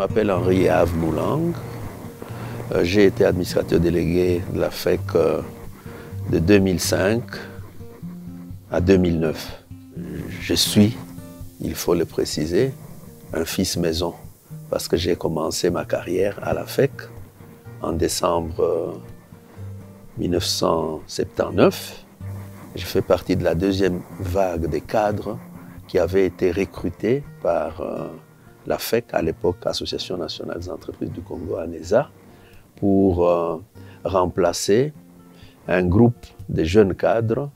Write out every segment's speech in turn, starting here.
m'appelle Henri Have Moulang. J'ai été administrateur délégué de la FEC de 2005 à 2009. Je suis, il faut le préciser, un fils maison parce que j'ai commencé ma carrière à la FEC en décembre 1979. Je fais partie de la deuxième vague des cadres qui avaient été recrutés par la FEC, à l'époque Association nationale des entreprises du Congo, ANESA, pour remplacer un groupe de jeunes cadres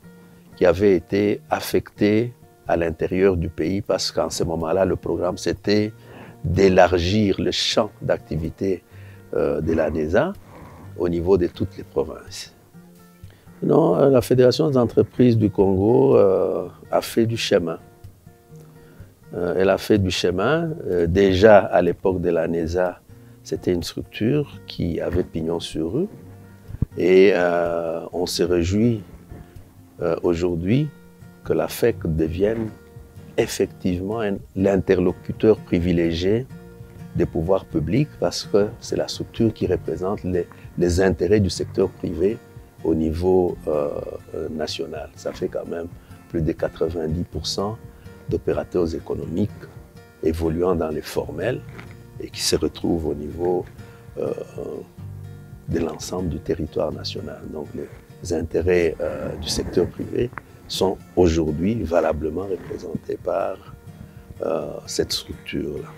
qui avaient été affectés à l'intérieur du pays parce qu'en ce moment-là, le programme c'était d'élargir le champ d'activité de l'ANESA au niveau de toutes les provinces. Non, la Fédération des entreprises du Congo a fait du chemin. Elle a fait du chemin. Déjà à l'époque de l'ANESA, c'était une structure qui avait pignon sur rue. Et on se réjouit aujourd'hui que la FEC devienne effectivement l'interlocuteur privilégié des pouvoirs publics parce que c'est la structure qui représente les intérêts du secteur privé au niveau national. Ça fait quand même plus de 90% d'opérateurs économiques évoluant dans les formels et qui se retrouvent au niveau de l'ensemble du territoire national. Donc les intérêts du secteur privé sont aujourd'hui valablement représentés par cette structure-là.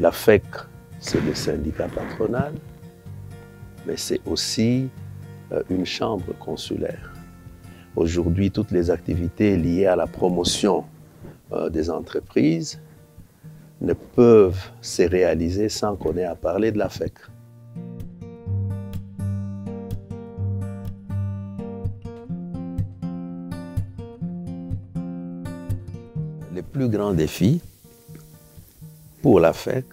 La FEC, c'est le syndicat patronal, mais c'est aussi une chambre consulaire. Aujourd'hui, toutes les activités liées à la promotion des entreprises ne peuvent se réaliser sans qu'on ait à parler de la FEC. Le plus grand défi pour la FEC,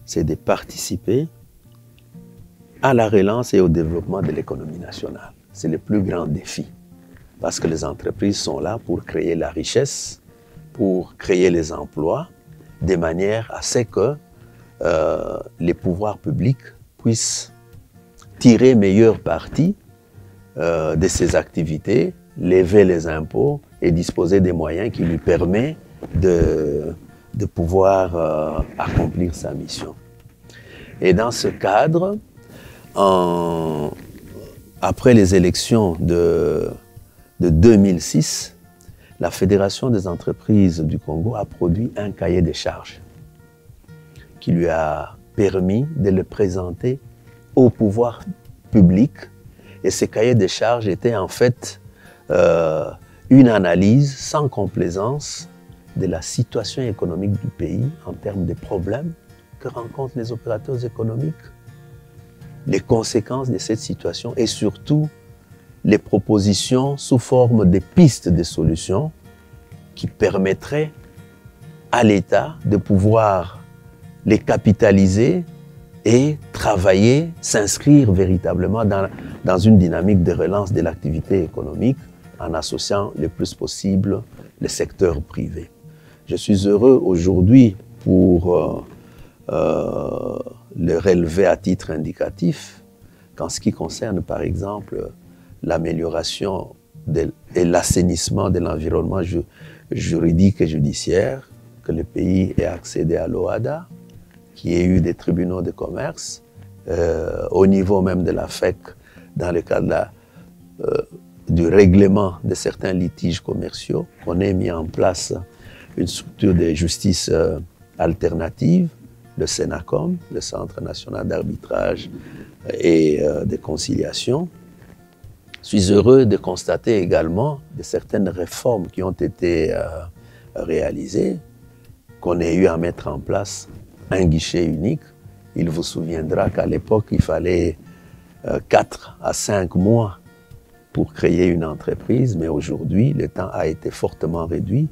c'est de participer à la relance et au développement de l'économie nationale. C'est le plus grand défi parce que les entreprises sont là pour créer la richesse, pour créer les emplois, de manière à ce que les pouvoirs publics puissent tirer meilleur parti de ces activités, lever les impôts et disposer des moyens qui lui permettent de pouvoir accomplir sa mission. Et dans ce cadre, après les élections de 2006, la Fédération des entreprises du Congo a produit un cahier des charges qui lui a permis de le présenter au pouvoir public. Et ce cahier des charges était en fait une analyse sans complaisance de la situation économique du pays en termes de problèmes que rencontrent les opérateurs économiques, les conséquences de cette situation et surtout les propositions sous forme de pistes de solutions qui permettraient à l'État de pouvoir les capitaliser et travailler, s'inscrire véritablement dans une dynamique de relance de l'activité économique en associant le plus possible le secteur privé. Je suis heureux aujourd'hui pour le relever à titre indicatif qu'en ce qui concerne par exemple l'amélioration et l'assainissement de l'environnement juridique et judiciaire, que le pays ait accédé à l'OHADA, qu'il y ait eu des tribunaux de commerce, au niveau même de la FEC, dans le cadre du règlement de certains litiges commerciaux, qu'on ait mis en place une structure de justice alternative, le CENACOM, le Centre national d'arbitrage et de conciliation. Je suis heureux de constater également de certaines réformes qui ont été réalisées, qu'on ait eu à mettre en place un guichet unique. Il vous souviendra qu'à l'époque, il fallait 4 à 5 mois pour créer une entreprise, mais aujourd'hui, le temps a été fortement réduit.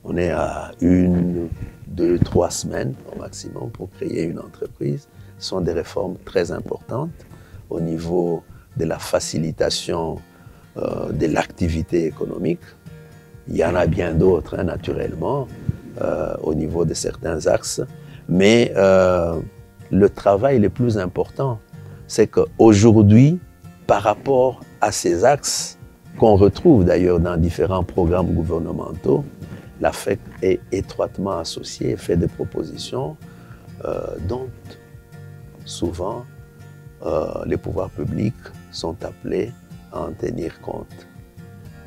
On est à 1, 2, 3 semaines au maximum pour créer une entreprise. Ce sont des réformes très importantes au niveau de la facilitation de l'activité économique. Il y en a bien d'autres, naturellement, au niveau de certains axes. Mais le travail le plus important, c'est qu'aujourd'hui, par rapport à ces axes qu'on retrouve d'ailleurs dans différents programmes gouvernementaux, la FEC est étroitement associée et fait des propositions dont souvent les pouvoirs publics sont appelés à en tenir compte.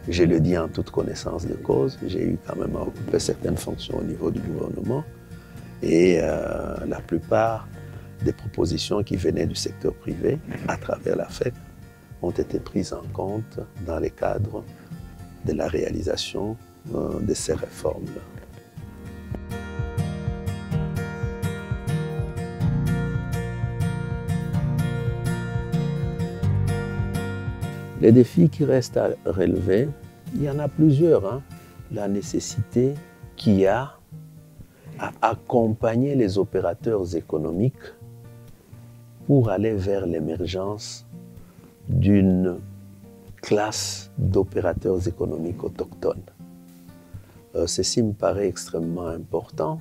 Je le dis en toute connaissance de cause, j'ai eu quand même à occuper certaines fonctions au niveau du gouvernement et la plupart des propositions qui venaient du secteur privé à travers la FEC ont été prises en compte dans les cadres de la réalisation de ces réformes-là. Les défis qui restent à relever, il y en a plusieurs, hein. La nécessité qu'il y a à accompagner les opérateurs économiques pour aller vers l'émergence d'une classe d'opérateurs économiques autochtones. Ceci me paraît extrêmement important.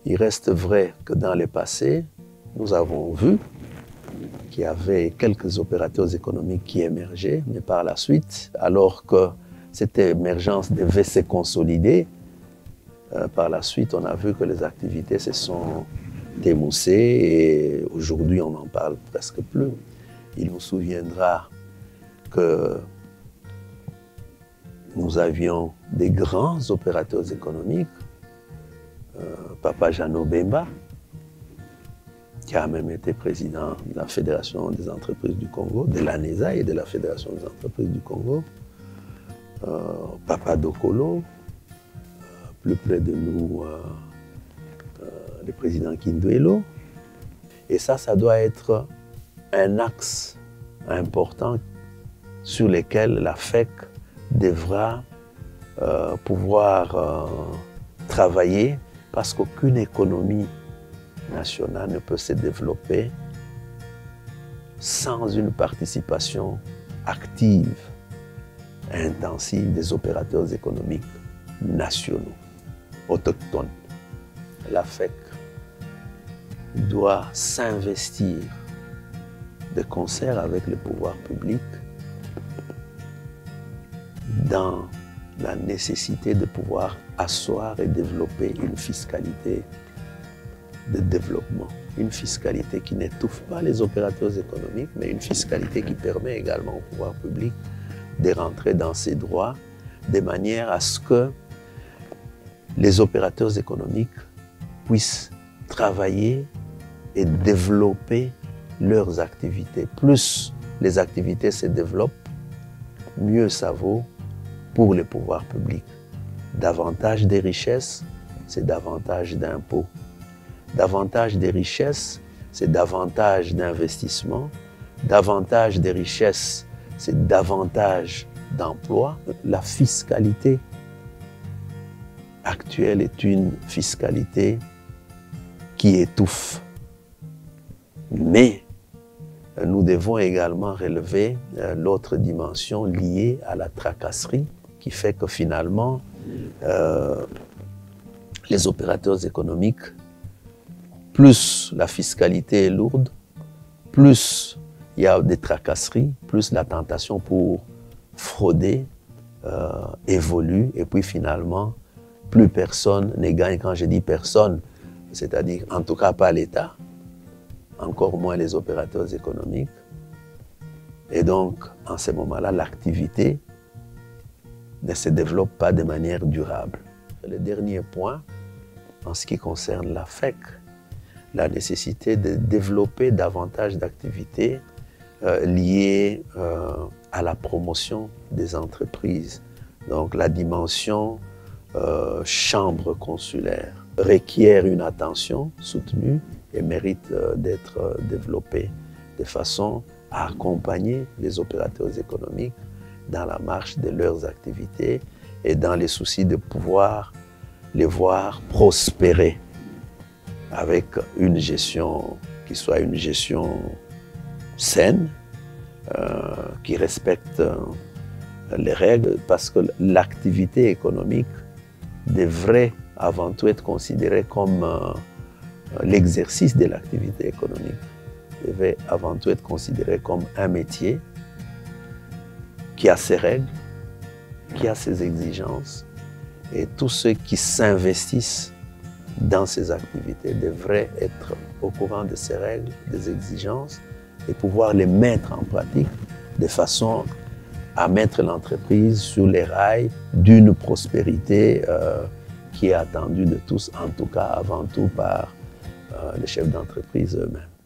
Il reste vrai que dans le passé, nous avons vu qu'il y avait quelques opérateurs économiques qui émergeaient, mais par la suite, alors que cette émergence devait se consolider, par la suite, on a vu que les activités se sont émoussées et aujourd'hui, on n'en parle presque plus. Il nous souviendra que nous avions des grands opérateurs économiques, Papa Jeannot Bemba, qui a même été président de la Fédération des entreprises du Congo, de l'ANESA et de la Fédération des entreprises du Congo, Papa Dokolo, plus près de nous, le président Kinduelo. Et ça doit être un axe important sur lequel la FEC devra pouvoir travailler parce qu'aucune économie nationale ne peut se développer sans une participation active et intensive des opérateurs économiques nationaux, autochtones. La FEC doit s'investir de concert avec le pouvoir public dans la nécessité de pouvoir asseoir et développer une fiscalité de développement. Une fiscalité qui n'étouffe pas les opérateurs économiques, mais une fiscalité qui permet également au pouvoir public de rentrer dans ses droits de manière à ce que les opérateurs économiques puissent travailler et développer leurs activités. Plus les activités se développent, mieux ça vaut pour les pouvoirs publics. Davantage de richesses, c'est davantage d'impôts. Davantage de richesses, c'est davantage d'investissements. Davantage de richesses, c'est davantage d'emplois. La fiscalité actuelle est une fiscalité qui étouffe. Mais nous devons également relever l'autre dimension liée à la tracasserie qui fait que finalement, les opérateurs économiques, plus la fiscalité est lourde, plus il y a des tracasseries, plus la tentation pour frauder évolue et puis finalement, plus personne ne gagne. Quand je dis personne, c'est-à-dire en tout cas pas l'État, encore moins les opérateurs économiques. Et donc, en ce moment-là, l'activité ne se développe pas de manière durable. Le dernier point, en ce qui concerne la FEC, la nécessité de développer davantage d'activités liées à la promotion des entreprises. Donc, la dimension chambre consulaire requiert une attention soutenue et mérite d'être développée de façon à accompagner les opérateurs économiques dans la marche de leurs activités et dans les soucis de pouvoir les voir prospérer avec une gestion qui soit une gestion saine, qui respecte les règles, parce que l'activité économique devrait avant tout être considérée comme l'exercice de l'activité économique devait avant tout être considéré comme un métier qui a ses règles, qui a ses exigences, et tous ceux qui s'investissent dans ces activités devraient être au courant de ces règles, des exigences, et pouvoir les mettre en pratique de façon à mettre l'entreprise sur les rails d'une prospérité qui est attendue de tous, en tout cas avant tout par les chefs d'entreprise eux-mêmes.